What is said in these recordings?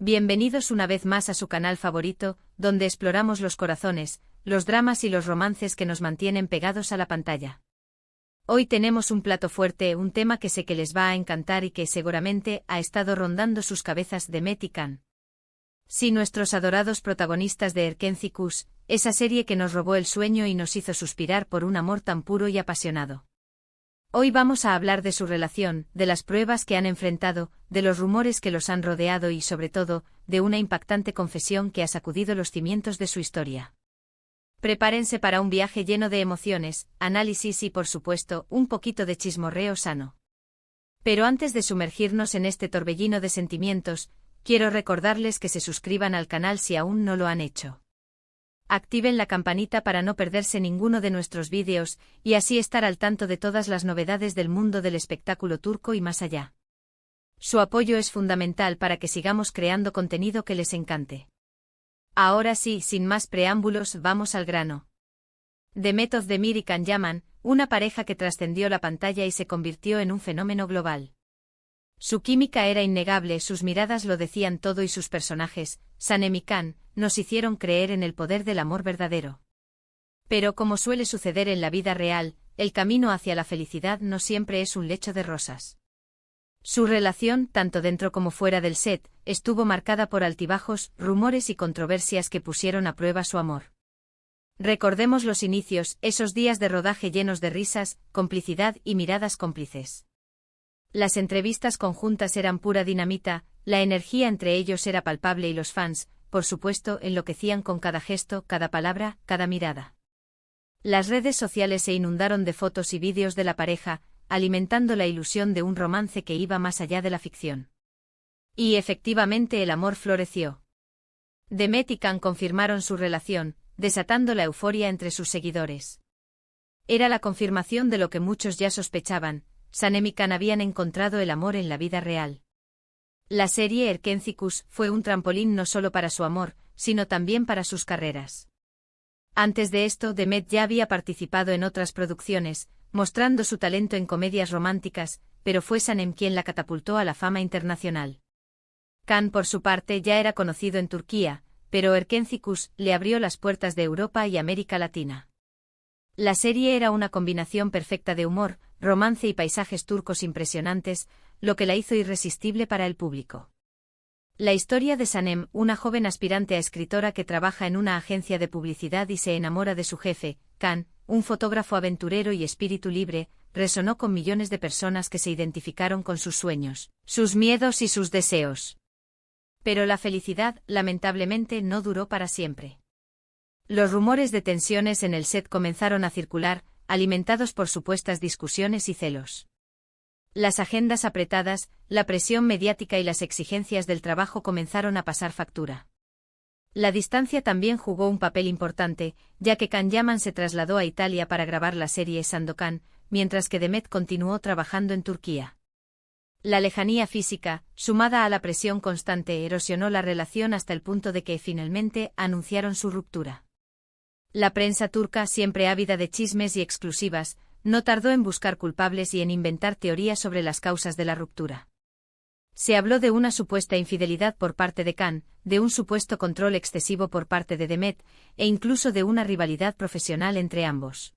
Bienvenidos una vez más a su canal favorito, donde exploramos los corazones, los dramas y los romances que nos mantienen pegados a la pantalla. Hoy tenemos un plato fuerte, un tema que sé que les va a encantar y que seguramente ha estado rondando sus cabezas de Met y Can. Sí, nuestros adorados protagonistas de Erkenzicus, esa serie que nos robó el sueño y nos hizo suspirar por un amor tan puro y apasionado. Hoy vamos a hablar de su relación, de las pruebas que han enfrentado, de los rumores que los han rodeado y, sobre todo, de una impactante confesión que ha sacudido los cimientos de su historia. Prepárense para un viaje lleno de emociones, análisis y, por supuesto, un poquito de chismorreo sano. Pero antes de sumergirnos en este torbellino de sentimientos, quiero recordarles que se suscriban al canal si aún no lo han hecho. Activen la campanita para no perderse ninguno de nuestros vídeos, y así estar al tanto de todas las novedades del mundo del espectáculo turco y más allá. Su apoyo es fundamental para que sigamos creando contenido que les encante. Ahora sí, sin más preámbulos, vamos al grano. Demet Özdemir y Can Yaman, una pareja que trascendió la pantalla y se convirtió en un fenómeno global. Su química era innegable, sus miradas lo decían todo y sus personajes, Sanem y Can, nos hicieron creer en el poder del amor verdadero. Pero como suele suceder en la vida real, el camino hacia la felicidad no siempre es un lecho de rosas. Su relación, tanto dentro como fuera del set, estuvo marcada por altibajos, rumores y controversias que pusieron a prueba su amor. Recordemos los inicios, esos días de rodaje llenos de risas, complicidad y miradas cómplices. Las entrevistas conjuntas eran pura dinamita, la energía entre ellos era palpable y los fans, por supuesto, enloquecían con cada gesto, cada palabra, cada mirada. Las redes sociales se inundaron de fotos y vídeos de la pareja, alimentando la ilusión de un romance que iba más allá de la ficción. Y efectivamente el amor floreció. Demet y Can confirmaron su relación, desatando la euforia entre sus seguidores. Era la confirmación de lo que muchos ya sospechaban: Sanem y Can habían encontrado el amor en la vida real. La serie Erkenzicus fue un trampolín no solo para su amor, sino también para sus carreras. Antes de esto, Demet ya había participado en otras producciones, mostrando su talento en comedias románticas, pero fue Sanem quien la catapultó a la fama internacional. Can, por su parte, ya era conocido en Turquía, pero Erkenzicus le abrió las puertas de Europa y América Latina. La serie era una combinación perfecta de humor, romance y paisajes turcos impresionantes, lo que la hizo irresistible para el público. La historia de Sanem, una joven aspirante a escritora que trabaja en una agencia de publicidad y se enamora de su jefe, Can, un fotógrafo aventurero y espíritu libre, resonó con millones de personas que se identificaron con sus sueños, sus miedos y sus deseos. Pero la felicidad, lamentablemente, no duró para siempre. Los rumores de tensiones en el set comenzaron a circular, alimentados por supuestas discusiones y celos. Las agendas apretadas, la presión mediática y las exigencias del trabajo comenzaron a pasar factura. La distancia también jugó un papel importante, ya que Can Yaman se trasladó a Italia para grabar la serie Sandokan, mientras que Demet continuó trabajando en Turquía. La lejanía física, sumada a la presión constante, erosionó la relación hasta el punto de que finalmente anunciaron su ruptura. La prensa turca, siempre ávida de chismes y exclusivas, no tardó en buscar culpables y en inventar teorías sobre las causas de la ruptura. Se habló de una supuesta infidelidad por parte de Can, de un supuesto control excesivo por parte de Demet, e incluso de una rivalidad profesional entre ambos.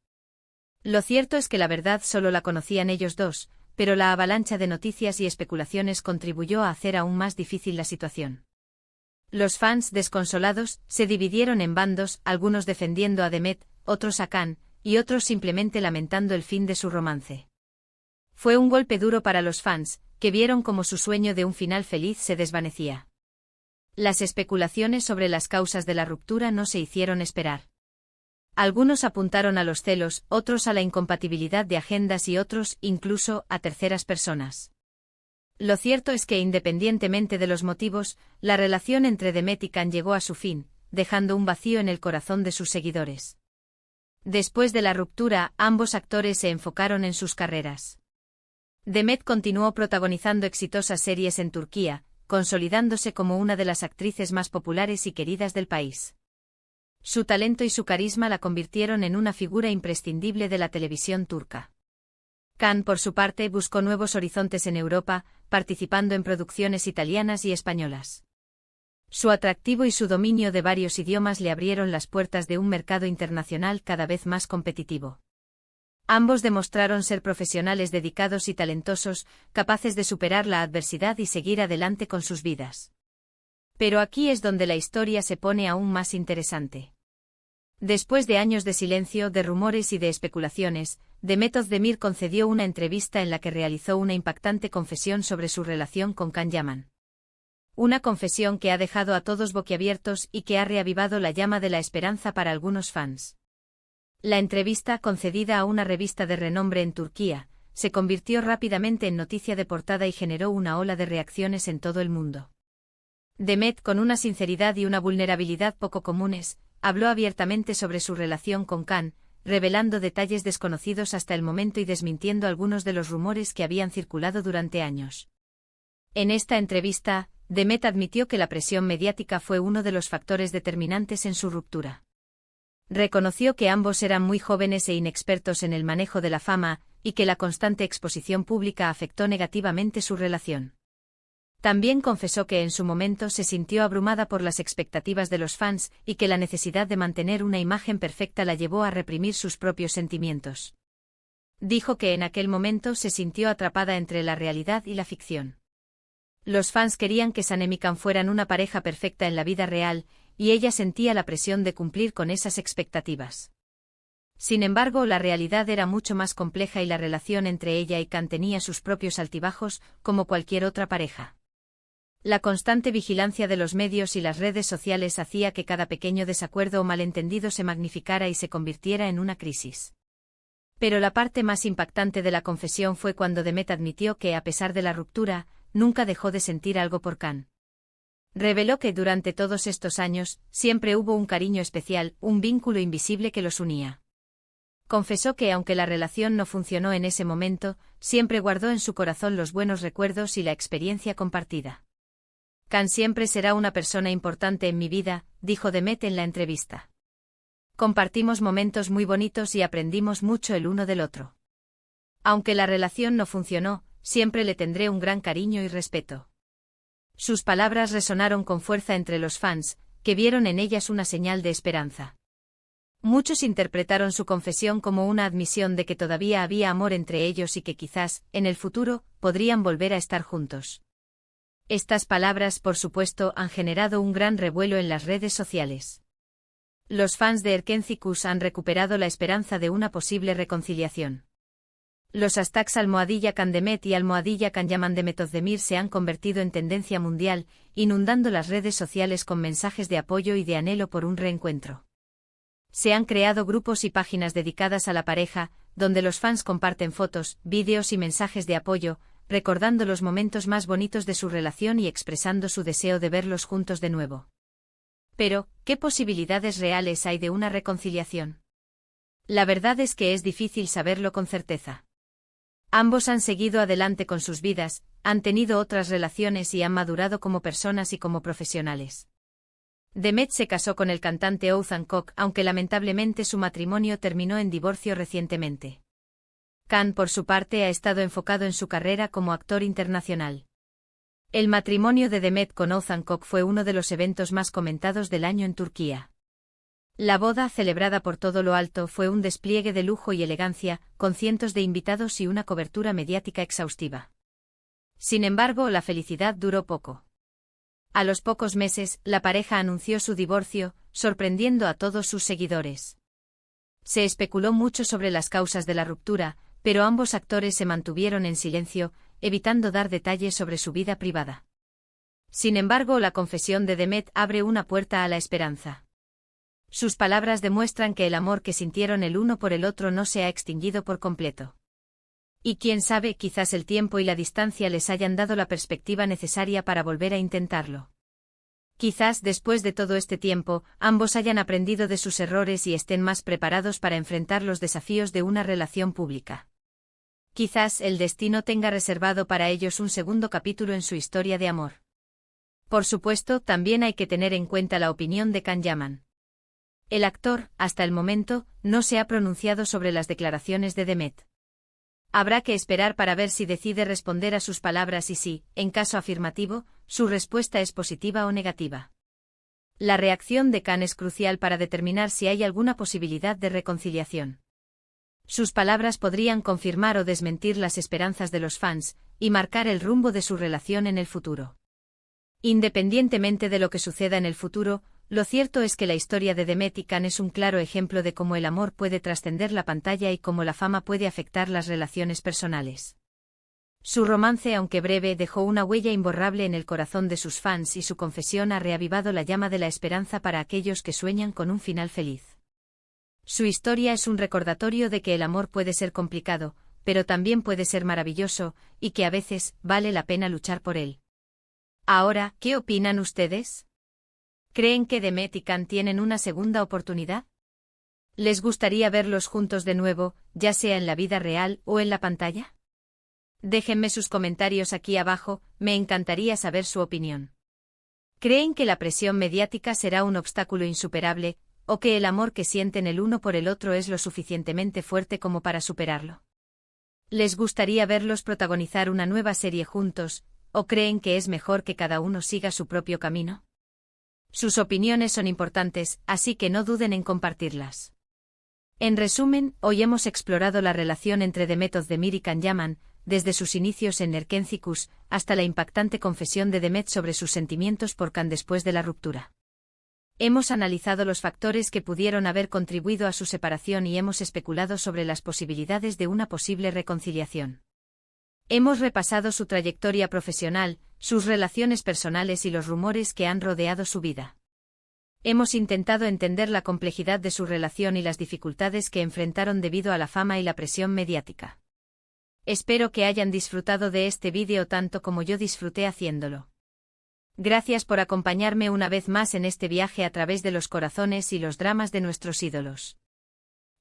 Lo cierto es que la verdad solo la conocían ellos dos, pero la avalancha de noticias y especulaciones contribuyó a hacer aún más difícil la situación. Los fans, desconsolados, se dividieron en bandos, algunos defendiendo a Demet, otros a Can, y otros simplemente lamentando el fin de su romance. Fue un golpe duro para los fans, que vieron como su sueño de un final feliz se desvanecía. Las especulaciones sobre las causas de la ruptura no se hicieron esperar. Algunos apuntaron a los celos, otros a la incompatibilidad de agendas y otros, incluso, a terceras personas. Lo cierto es que, independientemente de los motivos, la relación entre Demet y Can llegó a su fin, dejando un vacío en el corazón de sus seguidores. Después de la ruptura, ambos actores se enfocaron en sus carreras. Demet continuó protagonizando exitosas series en Turquía, consolidándose como una de las actrices más populares y queridas del país. Su talento y su carisma la convirtieron en una figura imprescindible de la televisión turca. Can, por su parte, buscó nuevos horizontes en Europa, participando en producciones italianas y españolas. Su atractivo y su dominio de varios idiomas le abrieron las puertas de un mercado internacional cada vez más competitivo. Ambos demostraron ser profesionales dedicados y talentosos, capaces de superar la adversidad y seguir adelante con sus vidas. Pero aquí es donde la historia se pone aún más interesante. Después de años de silencio, de rumores y de especulaciones, Demet Özdemir concedió una entrevista en la que realizó una impactante confesión sobre su relación con Can Yaman. Una confesión que ha dejado a todos boquiabiertos y que ha reavivado la llama de la esperanza para algunos fans. La entrevista, concedida a una revista de renombre en Turquía, se convirtió rápidamente en noticia de portada y generó una ola de reacciones en todo el mundo. Demet, con una sinceridad y una vulnerabilidad poco comunes, habló abiertamente sobre su relación con Can, revelando detalles desconocidos hasta el momento y desmintiendo algunos de los rumores que habían circulado durante años. En esta entrevista, Demet admitió que la presión mediática fue uno de los factores determinantes en su ruptura. Reconoció que ambos eran muy jóvenes e inexpertos en el manejo de la fama, y que la constante exposición pública afectó negativamente su relación. También confesó que en su momento se sintió abrumada por las expectativas de los fans y que la necesidad de mantener una imagen perfecta la llevó a reprimir sus propios sentimientos. Dijo que en aquel momento se sintió atrapada entre la realidad y la ficción. Los fans querían que Can y Can fueran una pareja perfecta en la vida real, y ella sentía la presión de cumplir con esas expectativas. Sin embargo, la realidad era mucho más compleja y la relación entre ella y Can tenía sus propios altibajos, como cualquier otra pareja. La constante vigilancia de los medios y las redes sociales hacía que cada pequeño desacuerdo o malentendido se magnificara y se convirtiera en una crisis. Pero la parte más impactante de la confesión fue cuando Demet admitió que, a pesar de la ruptura, nunca dejó de sentir algo por Can. Reveló que durante todos estos años, siempre hubo un cariño especial, un vínculo invisible que los unía. Confesó que aunque la relación no funcionó en ese momento, siempre guardó en su corazón los buenos recuerdos y la experiencia compartida. Can siempre será una persona importante en mi vida, dijo Demet en la entrevista. Compartimos momentos muy bonitos y aprendimos mucho el uno del otro. Aunque la relación no funcionó, siempre le tendré un gran cariño y respeto. Sus palabras resonaron con fuerza entre los fans, que vieron en ellas una señal de esperanza. Muchos interpretaron su confesión como una admisión de que todavía había amor entre ellos y que quizás, en el futuro, podrían volver a estar juntos. Estas palabras, por supuesto, han generado un gran revuelo en las redes sociales. Los fans de Erkenci han recuperado la esperanza de una posible reconciliación. Los hashtags #CanDemet y #CanYamanDemet Özdemir se han convertido en tendencia mundial, inundando las redes sociales con mensajes de apoyo y de anhelo por un reencuentro. Se han creado grupos y páginas dedicadas a la pareja, donde los fans comparten fotos, vídeos y mensajes de apoyo, recordando los momentos más bonitos de su relación y expresando su deseo de verlos juntos de nuevo. Pero, ¿qué posibilidades reales hay de una reconciliación? La verdad es que es difícil saberlo con certeza. Ambos han seguido adelante con sus vidas, han tenido otras relaciones y han madurado como personas y como profesionales. Demet se casó con el cantante Oğuzhan Koç, aunque lamentablemente su matrimonio terminó en divorcio recientemente. Can, por su parte, ha estado enfocado en su carrera como actor internacional. El matrimonio de Demet con Oğuzhan Koç fue uno de los eventos más comentados del año en Turquía. La boda, celebrada por todo lo alto, fue un despliegue de lujo y elegancia, con cientos de invitados y una cobertura mediática exhaustiva. Sin embargo, la felicidad duró poco. A los pocos meses, la pareja anunció su divorcio, sorprendiendo a todos sus seguidores. Se especuló mucho sobre las causas de la ruptura, pero ambos actores se mantuvieron en silencio, evitando dar detalles sobre su vida privada. Sin embargo, la confesión de Demet abre una puerta a la esperanza. Sus palabras demuestran que el amor que sintieron el uno por el otro no se ha extinguido por completo. Y quién sabe, quizás el tiempo y la distancia les hayan dado la perspectiva necesaria para volver a intentarlo. Quizás, después de todo este tiempo, ambos hayan aprendido de sus errores y estén más preparados para enfrentar los desafíos de una relación pública. Quizás el destino tenga reservado para ellos un segundo capítulo en su historia de amor. Por supuesto, también hay que tener en cuenta la opinión de Can Yaman. El actor, hasta el momento, no se ha pronunciado sobre las declaraciones de Demet. Habrá que esperar para ver si decide responder a sus palabras y si, en caso afirmativo, su respuesta es positiva o negativa. La reacción de Khan es crucial para determinar si hay alguna posibilidad de reconciliación. Sus palabras podrían confirmar o desmentir las esperanzas de los fans, y marcar el rumbo de su relación en el futuro. Independientemente de lo que suceda en el futuro, lo cierto es que la historia de Demet y Khan es un claro ejemplo de cómo el amor puede trascender la pantalla y cómo la fama puede afectar las relaciones personales. Su romance, aunque breve, dejó una huella imborrable en el corazón de sus fans y su confesión ha reavivado la llama de la esperanza para aquellos que sueñan con un final feliz. Su historia es un recordatorio de que el amor puede ser complicado, pero también puede ser maravilloso, y que a veces vale la pena luchar por él. Ahora, ¿qué opinan ustedes? ¿Creen que Demet y Khan tienen una segunda oportunidad? ¿Les gustaría verlos juntos de nuevo, ya sea en la vida real o en la pantalla? Déjenme sus comentarios aquí abajo, me encantaría saber su opinión. ¿Creen que la presión mediática será un obstáculo insuperable, o que el amor que sienten el uno por el otro es lo suficientemente fuerte como para superarlo? ¿Les gustaría verlos protagonizar una nueva serie juntos, o creen que es mejor que cada uno siga su propio camino? Sus opiniones son importantes, así que no duden en compartirlas. En resumen, hoy hemos explorado la relación entre Demet Özdemir y Can Yaman, desde sus inicios en Erkencikus hasta la impactante confesión de Demet sobre sus sentimientos por Can después de la ruptura. Hemos analizado los factores que pudieron haber contribuido a su separación y hemos especulado sobre las posibilidades de una posible reconciliación. Hemos repasado su trayectoria profesional, sus relaciones personales y los rumores que han rodeado su vida. Hemos intentado entender la complejidad de su relación y las dificultades que enfrentaron debido a la fama y la presión mediática. Espero que hayan disfrutado de este vídeo tanto como yo disfruté haciéndolo. Gracias por acompañarme una vez más en este viaje a través de los corazones y los dramas de nuestros ídolos.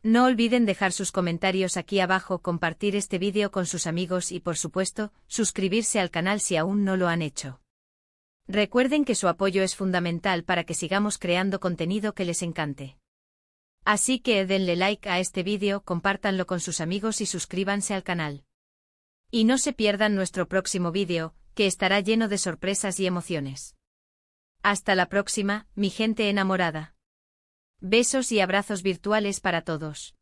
No olviden dejar sus comentarios aquí abajo, compartir este vídeo con sus amigos y, por supuesto, suscribirse al canal si aún no lo han hecho. Recuerden que su apoyo es fundamental para que sigamos creando contenido que les encante. Así que denle like a este vídeo, compártanlo con sus amigos y suscríbanse al canal. Y no se pierdan nuestro próximo vídeo, que estará lleno de sorpresas y emociones. Hasta la próxima, mi gente enamorada. Besos y abrazos virtuales para todos.